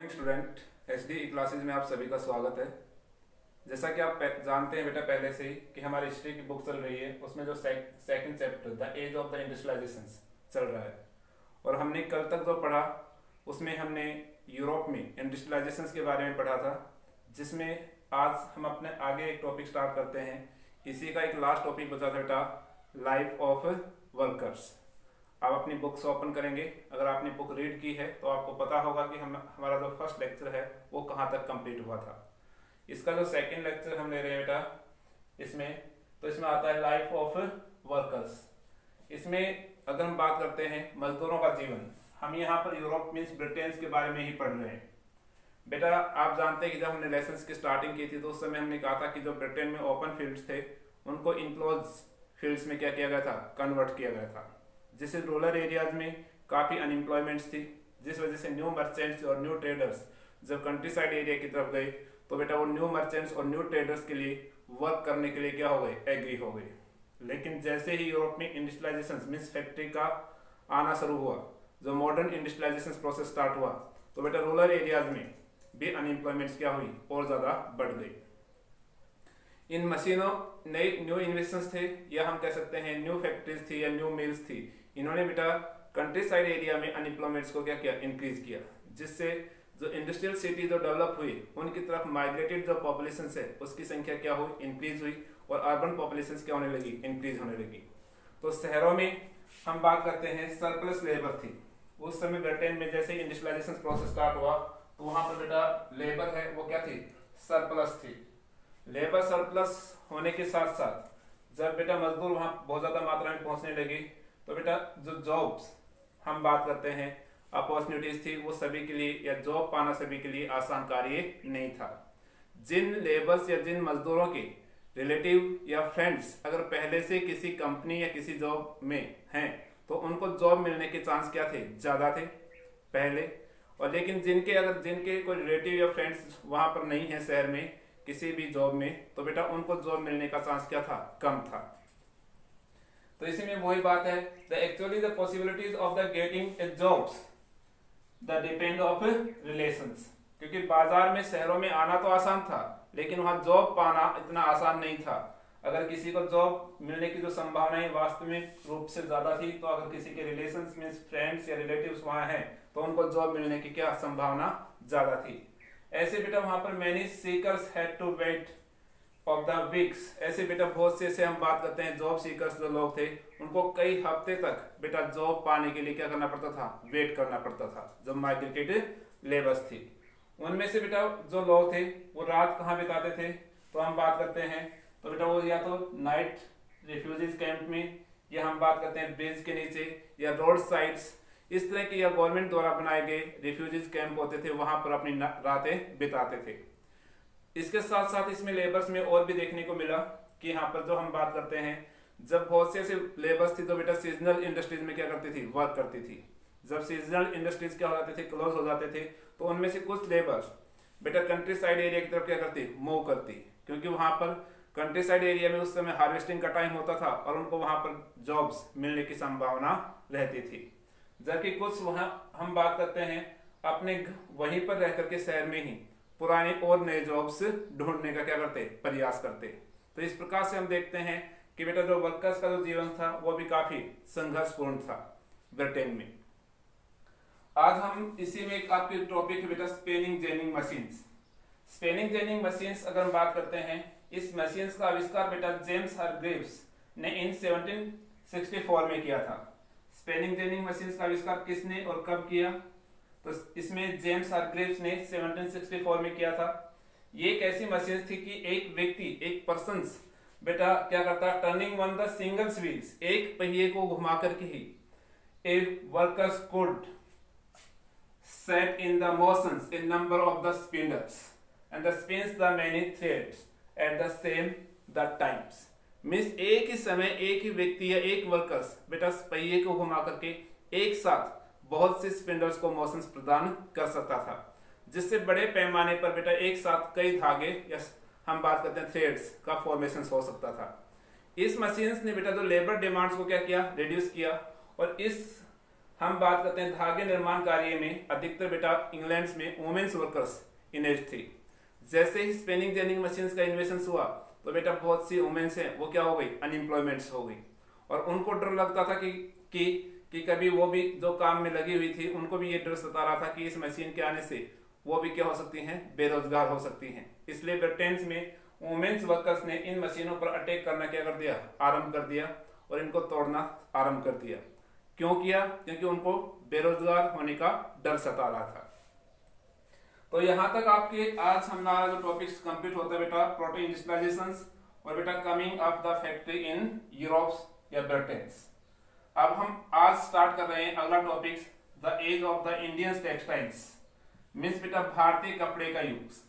Student SD classes में आप सभी का स्वागत है। जैसा कि आप जानते हैं बेटा पहले से ही कि हमारी हिस्ट्री की बुक चल रही है, उसमें जो second chapter the age of the industrialisation चल रहा है और हमने कल तक जो पढ़ा उसमें हमने यूरोप में इंडस्ट्रियलाइजेशन के बारे में पढ़ा था, जिसमें आज हम अपने आगे एक टॉपिक स्टार्ट करते हैं। इसी का एक लास्ट टॉपिक बचा था बेटा, लाइफ ऑफ वर्कर्स। आप अपनी बुक्स ओपन करेंगे, अगर आपने बुक रीड की है तो आपको पता होगा कि हमारा जो फर्स्ट लेक्चर है वो कहाँ तक कंप्लीट हुआ था। इसका जो सेकंड लेक्चर हम ले रहे हैं बेटा इसमें आता है लाइफ ऑफ वर्कर्स। इसमें अगर हम बात करते हैं मजदूरों का जीवन, हम यहाँ पर यूरोप मीन्स ब्रिटेन के बारे में ही पढ़ रहे हैं। बेटा आप जानते हैं कि जब हमने लेसन की स्टार्टिंग की थी तो उस समय हमने कहा था कि जो ब्रिटेन में ओपन फील्ड्स थे उनको इनक्लोज फील्ड्स में क्या किया गया था, कन्वर्ट किया गया था, जिससे रूरल एरियाज में काफ़ी अनएम्प्लॉयमेंट्स थी, जिस वजह से न्यू मर्चेंट्स और न्यू ट्रेडर्स जब कंट्री साइड एरिया की तरफ गए तो बेटा वो न्यू मर्चेंट्स और न्यू ट्रेडर्स के लिए वर्क करने के लिए क्या हो गए, एग्री हो गए। लेकिन जैसे ही यूरोप में इंडस्ट्रियलाइजेशन मीन्स फैक्ट्री का आना शुरू हुआ, जो मॉडर्न इंडस्ट्रियलाइजेशन प्रोसेस स्टार्ट हुआ, तो बेटा रूरल एरियाज में भी अनएम्प्लॉयमेंट्स क्या हुई और ज़्यादा बढ़ गई। इन मशीनों नई न्यू इन्वेंशंस थे या हम कह सकते हैं न्यू फैक्ट्रीज थी या न्यू मिल्स थी, इन्होंने बेटा कंट्री साइड एरिया में अनएम्प्लॉयमेंट्स को क्या किया, इंक्रीज किया, जिससे जो इंडस्ट्रियल सिटी जो डेवलप हुई उनकी तरफ माइग्रेटेड जो पॉपुलेशन है उसकी संख्या क्या हुई, इंक्रीज हुई, और अर्बन पॉपुलेशन क्या होने लगी, इंक्रीज होने लगी। तो शहरों में हम बात करते हैं सरप्लस लेबर थी। उस समय ब्रिटेन में जैसे इंडस्ट्रियलाइजेशन प्रोसेस स्टार्ट हुआ तो वहां पर बेटा लेबर है वो क्या थी, सरप्लस थी। लेबर सरप्लस होने के साथ साथ जब बेटा मजदूर वहां बहुत ज्यादा मात्रा में पहुंचने लगी तो बेटा जो जॉब्स हम बात करते हैं अपॉर्चुनिटीज थी वो सभी के लिए या जॉब पाना सभी के लिए आसान कार्य नहीं था। जिन लेबर्स या जिन मजदूरों के रिलेटिव या फ्रेंड्स अगर पहले से किसी कंपनी या किसी जॉब में हैं तो उनको जॉब मिलने के चांस क्या थे, ज्यादा थे पहले। और लेकिन जिनके कोई रिलेटिव या फ्रेंड्स वहां पर नहीं है शहर में किसी भी जॉब में, तो बेटा उनको जॉब मिलने का चांस क्या था, कम था। तो इसी में वही बात है, the actually the possibilities of the getting a jobs the depend of relations, क्योंकि बाजार में शहरों में आना तो आसान था लेकिन वहां जॉब पाना इतना आसान नहीं था। अगर किसी को जॉब मिलने की जो संभावनाएं वास्तविक रूप से ज्यादा थी, तो अगर किसी के रिलेशंस में फ्रेंड्स या रिलेटिव्स वहां हैं तो उनको जॉब मिलने की क्या संभावना ज्यादा थी। ऐसे बेटा वहां पर many seekers had to wait of the weeks, ऐसे बेटा बहुत से हम बात करते हैं जॉब सीकर्स जो लोग थे उनको कई हफ्ते तक बेटा जॉब पाने के लिए क्या करना पड़ता था, वेट करना पड़ता था। जो माइग्रेटेड लेबर्स थी उनमें से बेटा जो लोग थे वो रात कहाँ बिताते थे, तो हम बात करते हैं तो बेटा वो या तो नाइट रिफ्यूजीज कैंप में, या हम बात करते हैं ब्रिज के नीचे या रोड साइड्स, इस तरह के या गवर्नमेंट द्वारा बनाए गए रिफ्यूजीज कैंप होते थे, वहां पर अपनी रातें बिताते थे। इसके साथ साथ इसमें लेबर्स में और भी देखने को मिला कि यहाँ पर जो हम बात करते हैं जब बहुत से ऐसे लेबर्स थी तो बेटा सीजनल इंडस्ट्रीज में क्या करती थी, वर्क करती थी। जब सीजनल इंडस्ट्रीज क्या हो जाते थे, क्लोज हो जाते थे, तो उनमें से कुछ लेबर्स बेटा कंट्री साइड एरिया की तरफ क्या करती, मूव करती, क्योंकि वहां पर कंट्री साइड एरिया में उस समय हार्वेस्टिंग का टाइम होता था और उनको वहां पर जॉब्स मिलने की संभावना रहती थी। जबकि कुछ वहां हम बात करते हैं अपने वहीं पर रह करके शहर में ही पुराने और नए जॉब्स ढूंढने का क्या करते, प्रयास करते। तो इस प्रकार से हम देखते हैं कि बेटा जो वर्कर्स का जो जीवन था वो भी काफी संघर्षपूर्ण था ब्रिटेन में। आज हम इसी में एक आपके टॉपिक है बेटा spinning jenny machines. Spinning jenny machines अगर हम बात करते हैं, इस मशीन्स का आविष्कार बेटा जेम्स हारग्रीव्स ने इन 1764 में किया था। स्पेनिंग जेनिंग मशीन्स का आविष्कार किसने और कब किया, तो इसमें जेम्स हारग्रीव्स ने 1764 में किया था। ये एक ऐसी मशीन थी कि एक व्यक्ति, एक पर्सन बेटा क्या करता है, turning one the single wheels, एक पहिए को घुमा करके ही a workers could set in the motions a number of the spindles and the spins the many threads at the same the times। Means एक ही समय एक ही व्यक्ति या एक वर्कर्स बेटा पहिए को घुमा करके एक साथ बहुत से स्पिंडल्स को मोशंस प्रदान कर सकता था, जिससे बड़े पैमाने पर बेटा एक साथ कई धागे या हम बात करते हैं थ्रेड्स का फॉर्मेशन हो सकता था। इस मशीन्स ने बेटा जो लेबर डिमांड्स को क्या किया, रिड्यूस किया, और इस हम बात करते हैं धागे निर्माण कार्य में अधिकतर बेटा इंग्लैंड में वुमेन्स वर्कर्स इनेज थी। जैसे ही स्पिनिंग जेनिंग मशीन का इन्वेंशन हुआ तो बेटा बहुत सी वुमेन्स हैं वो क्या हो गई, अनएम्प्लॉयमेंट्स हो गई, और उनको डर लगता था कि कभी वो भी जो काम में लगी हुई थी उनको भी ये डर सता रहा था कि इस मशीन के आने से वो भी क्या हो सकती हैं, बेरोजगार हो सकती हैं। इसलिए ब्रिटेन में वुमेन्स वर्कर्स ने इन मशीनों पर अटैक करना क्या कर दिया, आरंभ कर दिया, और इनको तोड़ना आरंभ कर दिया। क्यों किया? क्योंकि उनको बेरोजगार होने का डर सता रहा था। तो यहां तक आपके आज हमारा जो टॉपिक्स कंप्लीट होता है बेटा प्रोटो इंडस्ट्रियलाइजेशंस और बेटा coming of the factory in Europe or Britain. अब हम आज स्टार्ट कर रहे हैं अगला topics the age of the Indian textiles, means बेटा भारतीय कपड़े का युग।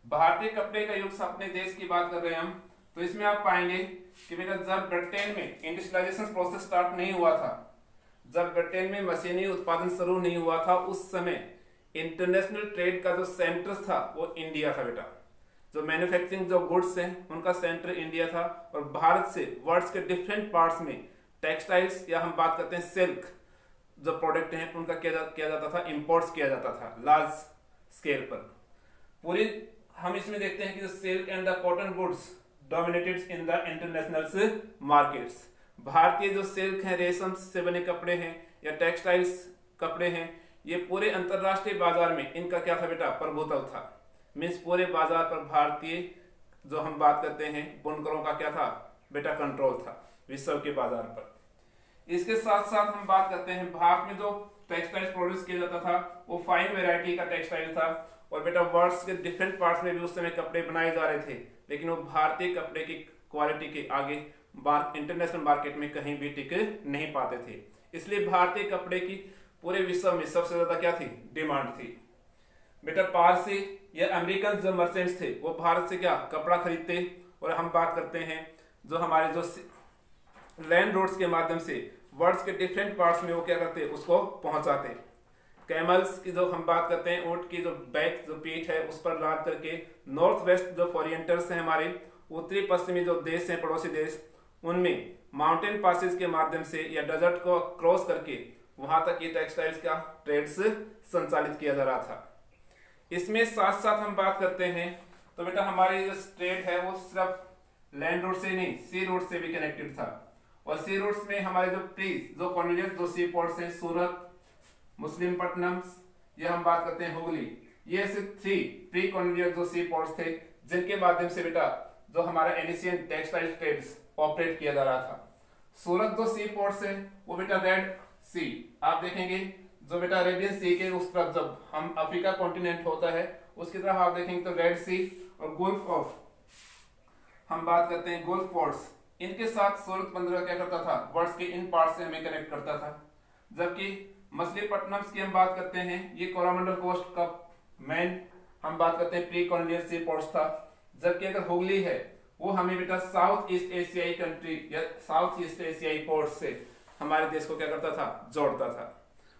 भारतीय कपड़े का युग अपने देश की बात कर रहे हैं हम, तो इसमें आप पाएंगे कि बेटा जब ब्रिटेन में इंडस्ट्रियलाइजेशन प्रोसेस स्टार्ट नहीं हुआ था, जब ब्रिटेन में मशीनी उत्पादन शुरू नहीं हुआ था, उस समय इंटरनेशनल ट्रेड का जो सेंटर था वो इंडिया था बेटा। जो मैन्युफैक्चरिंग जो गुड्स हैं उनका सेंटर इंडिया था, और भारत से वर्ल्ड के डिफरेंट पार्ट्स में टेक्सटाइल्स या हम बात करते हैं सिल्क जो प्रोडक्ट हैं उनका किया जाता था, इंपोर्ट्स किया जाता था लार्ज स्केल पर। पूरी हम इसमें देखते हैं कि जो silk and the cotton goods dominated in the international markets. भारतीय जो सिल्क है, रेशम से बने कपड़े हैं या टेक्सटाइल्स कपड़े हैं, ये पूरे अंतरराष्ट्रीय बाजार में इनका क्या था बेटा, प्रभुत्व था। मीन्स पूरे बाजार पर भारतीय जो हम बात करते हैं बुनकरों का क्या था बेटा, कंट्रोल था विश्व के बाजार पर। इसके साथ साथ हम बात करते हैं भारत में जो टेक्सटाइल प्रोड्यूस किया जाता था वो फाइन वेराइटी का टेक्सटाइल था, और बेटा वर्ल्ड के डिफरेंट पार्ट्स में भी उस समय कपड़े बनाए जा रहे थे, लेकिन वो भारतीय कपड़े की क्वालिटी के आगे इंटरनेशनल मार्केट में कहीं भी टिक नहीं पाते थे। इसलिए भारतीय कपड़े की पूरे विश्व में सबसे ज्यादा क्या थी, डिमांड थी। बेटा पारसी या अमेरिकन जो मर्चेंट्स थे वो भारत से क्या कपड़ा खरीदते, और हम बात करते हैं जो हमारे जो लैंड रोड्स के माध्यम से वर्ल्ड के डिफरेंट पार्ट्स में वो क्या करते उसको पहुंचाते। कैमल्स की जो हम बात करते हैं, ऊंट की जो बैक जो पीठ है उस पर लाद करके नॉर्थ वेस्ट जो फॉरिएंटर्स हैं हमारे उत्तरी पश्चिमी जो देश हैं पड़ोसी देश, उनमें माउंटेन पासेस के माध्यम से या डेजर्ट को क्रॉस करके वहां तक ये टेक्सटाइल्स का ट्रेड्स संचालित किया जा रहा था। इसमें साथ साथ हम बात करते हैं तो बेटा हमारी जो ट्रेड है वो सिर्फ लैंड रोड से नहीं सी रोड से भी कनेक्टेड था, और सी रोड्स में हमारे जो कॉलोनियल जो सी पोर्ट्स हैं सूरत, मुस्लिमपट्टनम, ये हम बात करते हैं हुगली, ये ऐसे 3 प्री कॉलोनियल जो सी पोर्ट्स थे जिनके माध्यम से बेटा जो हमारा एशियन टेक्सटाइल ट्रेड्स ऑपरेट किया जा रहा था। सूरत जो सी पोर्ट्स है वो बेटा रेड सी, आप देखेंगे जो बेटा अरेबियन सी के उस तरफ जब हम अफ्रीका कॉन्टिनेंट होता है उसकी तरफ आप देखेंगे तो रेड सी और गुल्फ ऑफ हम बात करते हैं गुल्फ पोर्ट्स, इनके साथ सूरत बंदरगाह क्या करता था, वर्ल्ड के इन पार्ट से हमें कनेक्ट करता था। जबकि मछलीपट्टनम की हम बात करते हैं ये कोरोमंडल कोस्ट का मेन हम बात करते हैं प्री कॉलोनियल सी पोर्ट्स था। जबकि अगर हुगली है वो हमें बेटा साउथ ईस्ट एशियाई कंट्री या साउथ ईस्ट एशियाई पोर्ट से हमारे देश को क्या करता था, जोड़ता था।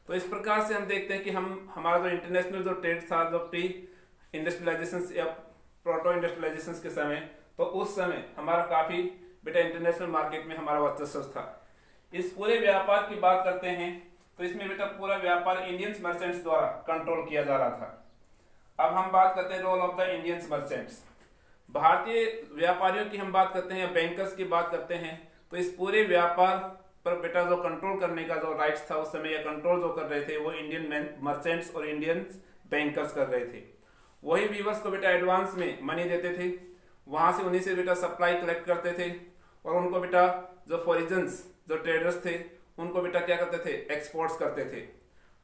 तो इस प्रकार से हम देखते हैं कि हमारा जो इंटरनेशनल जो ट्रेड था जो प्री इंडस्ट्रियलाइजेशन या प्रोटो इंडस्ट्रियलाइजेशन के समय, तो उस समय हमारा काफी बेटा इंटरनेशनल मार्केट में हमारा वर्चस्व था। इस पूरे व्यापार की बात करते हैं तो इसमें बेटा पूरा व्यापार इंडियन मर्चेंट्स द्वारा कंट्रोल किया जा रहा था। अब हम बात करते हैं role of the Indian merchants. भारतीय व्यापारियों की हम बात करते हैं या बैंकर्स की बात करते हैं, तो इस पूरे व्यापार पर बेटा जो कंट्रोल करने का जो राइट्स था उस समय या कंट्रोल जो कर रहे थे वो इंडियन मर्चेंट्स और इंडियन बैंकर्स कर रहे थे। वही वीवर्स को बेटा एडवांस में मनी देते थे, वहां से उन्हीं से बेटा सप्लाई कलेक्ट करते थे, और उनको बेटा जो फॉरिजन्स जो ट्रेडर्स थे उनको बेटा क्या करते थे, एक्सपोर्ट्स करते थे।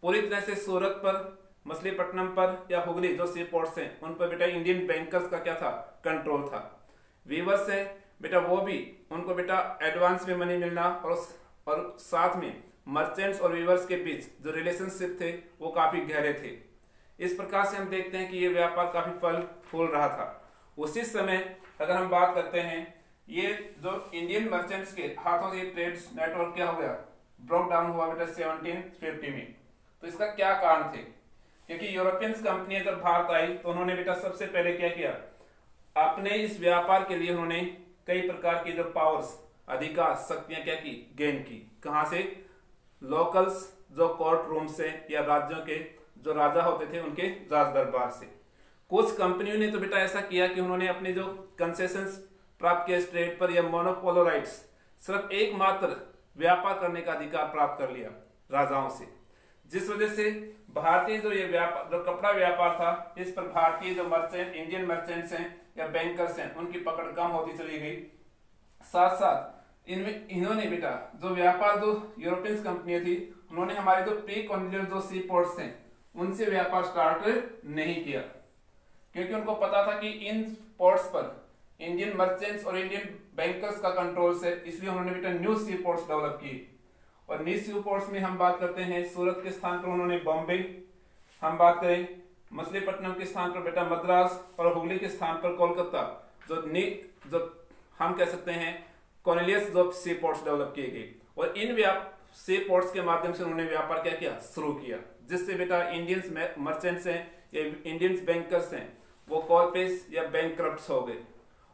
पूरी तरह से सूरत पर, मछलीपट्टनम पर या हुगली जो सी पोर्ट्स हैं उन पर बेटा इंडियन बैंकर्स का क्या था, कंट्रोल था। वीवर्स है बेटा वो भी उनको बेटा एडवांस में मनी मिलना, और साथ में मर्चेंट्स और वीवर्स के बीच जो रिलेशनशिप थे वो काफी गहरे थे। इस प्रकार से हम देखते हैं कि ये व्यापार काफी फल फूल रहा था। उसी समय अगर हम बात करते हैं ये जो इंडियन मर्चेंट्स के हाथों से ट्रेड्स नेटवर्क क्या हो गया, ब्रोक डाउन हुआ बेटा 1750 में। तो इसका क्या कारण थे, क्योंकि यूरोपियन कंपनियां जब भारत आई तो उन्होंने बेटा सबसे पहले क्या किया, अपने इस व्यापार के लिए उन्होंने कई प्रकार की जो पावर्स अधिकार शक्तियां क्या की, गेन की। कहां से, लोकल्स जो कोर्ट रूम से या राज्यों के जो राजा होते थे उनके राज दरबार से। कुछ कंपनियों ने तो बेटा ऐसा किया कि उन्होंने अपने जो कंसेशंस प्राप्त किया ट्रेड पर या मोनोपोलो राइट्स, सिर्फ एकमात्र व्यापार करने का अधिकार प्राप्त कर लिया राजाओं से, जिस वजह से भारतीय जो ये व्यापार जो कपड़ा व्यापार था इस पर भारतीय जो मर्चेंट इंडियन मर्चेंट्स हैं या बैंकर्स हैं उनकी पकड़ कम होती चली गई। साथ साथ इन्होंने बेटा जो व्यापार जो यूरोपियन कंपनियां थी उन्होंने हमारे जो प्री कॉलोनियल जो सी पोर्ट्स हैं उनसे व्यापार स्टार्ट नहीं किया, क्योंकि उनको पता था कि इन पोर्ट्स पर इंडियन मर्चेंट्स और इंडियन बैंकर्स का कंट्रोल है, इसलिए उन्होंने बेटा न्यू सी पोर्ट्स डेवलप किए। और न्यू सी पोर्ट्स में हम बात करते हैं सूरत के स्थान पर उन्होंने बॉम्बे, हम बात करें मछलीपट्टनम के स्थान पर बेटा मद्रास और हुगली के स्थान पर कोलकाता, जो हम कह सकते हैं कॉर्नेलियस जो सी पोर्ट्स डेवलप किए गए। और इन सी पोर्ट्स के माध्यम से उन्होंने व्यापार क्या किया, शुरू किया, जिससे बेटा इंडियंस मर्चेंट्स हैं या इंडियंस बैंकर्स हैं वो कॉलपेस या बैंकक्रप्ट्स हो गए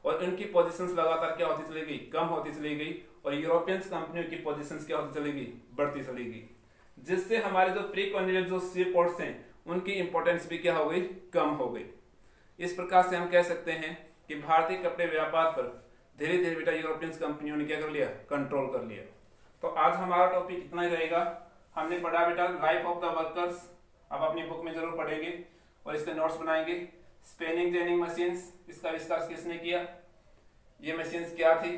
और इनकी पोजीशंस लगातार क्या होती चली गई, कम होती चली गई और यूरोपियंस कंपनियों की पोजीशंस क्या होती चली गई, बढ़ती चली गई, जिससे हमारे जो प्री कॉलोनियल जो सी पोर्ट्स हैं उनकी इंपॉर्टेंस भी क्या हो गई, कम हो गई। इस प्रकार से हम कह सकते हैं कि भारतीय कपड़े व्यापार पर धीरे धीरे बेटा यूरोपियंस कंपनियों ने क्या कर लिया, कंट्रोल कर लिया। तो आज हमारा टॉपिक इतना ही रहेगा। हमने पढ़ा बेटा लाइफ ऑफ द वर्कर्स, आप अपनी बुक में जरूर पढ़ेंगे और इसके नोट्स बनाएंगे। स्पेनिंग जेनिंग मशीन्स, इसका आविष्कार किसने किया, ये मशीन्स क्या थी,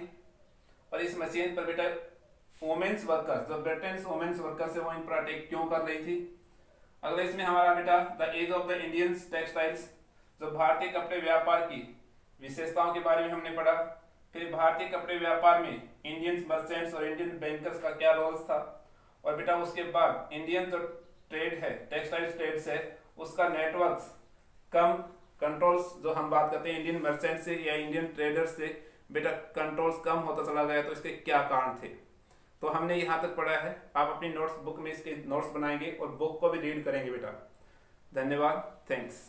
और इस मशीन पर बेटा वुमेन्स वर्कर्स जो ब्रिटेन वुमेन्स वर्कर्स है वो इन पर अटैक क्यों कर रही थी। अगले इसमें हमारा बेटा the age of the Indian textiles, जो भारतीय कपड़े व्यापार की विशेषताओं के बारे में हमने पढ़ा। फिर भारतीय कपड़े व्यापार में इंडियन मर्चेंट्स और इंडियन बैंकर्स का क्या रोल था, और बेटा उसके बाद इंडियन जो ट्रेड है टेक्सटाइल ट्रेड है उसका नेटवर्क कम कंट्रोल्स, जो हम बात करते हैं इंडियन मर्चेंट से या इंडियन ट्रेडर्स से बेटा कंट्रोल्स कम होता चला गया, तो इसके क्या कारण थे। तो हमने यहाँ तक पढ़ा है। आप अपनी नोट्स बुक में इसके नोट्स बनाएंगे और बुक को भी रीड करेंगे बेटा। धन्यवाद, थैंक्स।